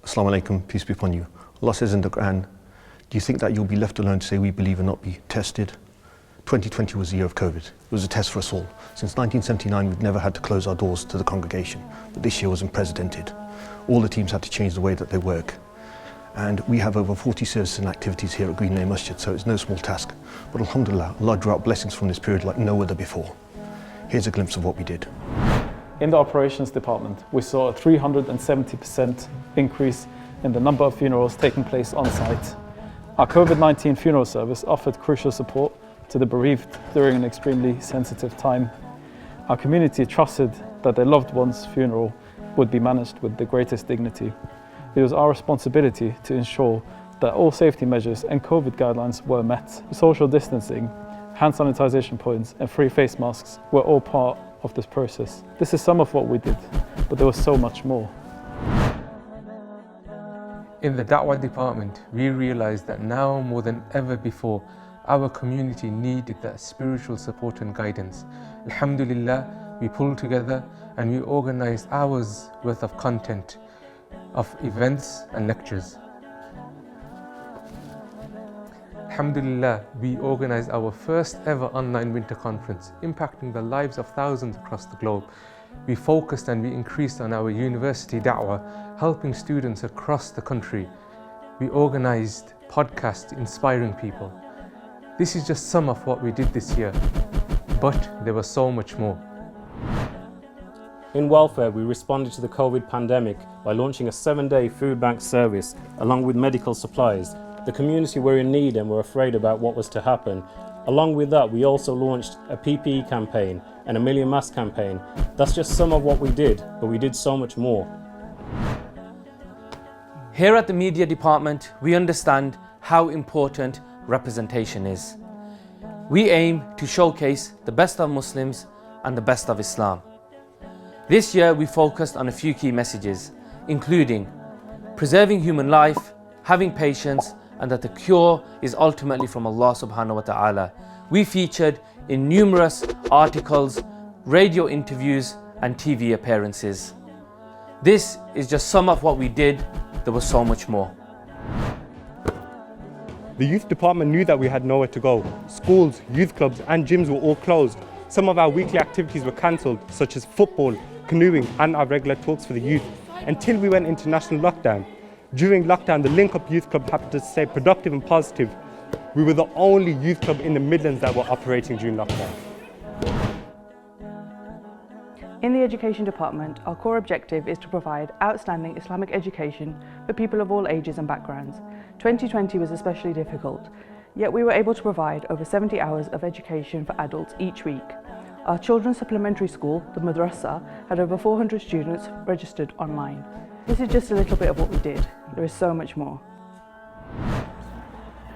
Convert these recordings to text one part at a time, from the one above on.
Assalamu alaikum, peace be upon you. Allah says in the Quran, do you think that you'll be left alone to say we believe and not be tested? 2020 was the year of COVID. It was a test for us all. Since 1979, we've never had to close our doors to the congregation, but this year was unprecedented. All the teams had to change the way that they work. And we have over 40 services and activities here at Green Lane Masjid, so it's no small task. But alhamdulillah, Allah drew out blessings from this period like no other before. Here's a glimpse of what we did. In the operations department, we saw a 370% increase in the number of funerals taking place on site. Our COVID-19 funeral service offered crucial support to the bereaved during an extremely sensitive time. Our community trusted that their loved one's funeral would be managed with the greatest dignity. It was our responsibility to ensure that all safety measures and COVID guidelines were met. Social distancing, hand sanitization points and free face masks were all part of this process. This is some of what we did, but there was so much more. In the Da'wah department, we realized that now more than ever before, our community needed that spiritual support and guidance. Alhamdulillah, we pulled together and we organized hours worth of content, of events and lectures. Alhamdulillah, we organized our first ever online winter conference, impacting the lives of thousands across the globe. We focused and we increased on our university da'wah, helping students across the country. We organized podcasts inspiring people. This is just some of what we did this year, but there was so much more. In welfare, we responded to the COVID pandemic by launching a 7-day food bank service along with medical supplies. The community were in need and were afraid about what was to happen. Along with that, we also launched a PPE campaign and a million mask campaign. That's just some of what we did, but we did so much more. Here at the media department, we understand how important representation is. We aim to showcase the best of Muslims and the best of Islam. This year we focused on a few key messages, including preserving human life, having patience, and that the cure is ultimately from Allah subhanahu wa ta'ala. We featured in numerous articles, radio interviews, and TV appearances. This is just some of what we did. There was so much more. The youth department knew that we had nowhere to go. Schools, youth clubs and gyms were all closed. Some of our weekly activities were cancelled, such as football, canoeing and our regular talks for the youth, until we went into national lockdown. During lockdown, the Link Up Youth Club happened to stay productive and positive. We were the only youth club in the Midlands that were operating during lockdown. In the education department, our core objective is to provide outstanding Islamic education for people of all ages and backgrounds. 2020 was especially difficult, yet we were able to provide over 70 hours of education for adults each week. Our children's supplementary school, the Madrasa, had over 400 students registered online. This is just a little bit of what we did. There is so much more.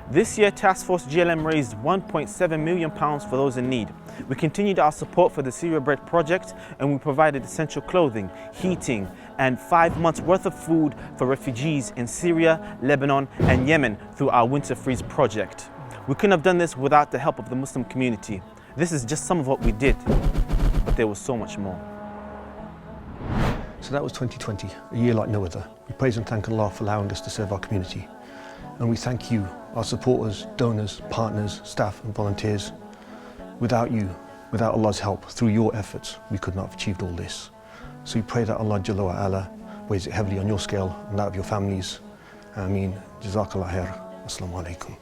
This year, Task Force GLM raised £1.7 million for those in need. We continued our support for the Syria Bread project and we provided essential clothing, heating and 5 months worth of food for refugees in Syria, Lebanon and Yemen through our Winter Freeze project. We couldn't have done this without the help of the Muslim community. This is just some of what we did, but there was so much more. So that was 2020, a year like no other. We praise and thank Allah for allowing us to serve our community. And we thank you, our supporters, donors, partners, staff and volunteers. Without you, without Allah's help, through your efforts, we could not have achieved all this. So we pray that Allah Jalla wa Ala weighs it heavily on your scale and that of your families. Ameen. Jazakallah khair. Assalamu alaikum.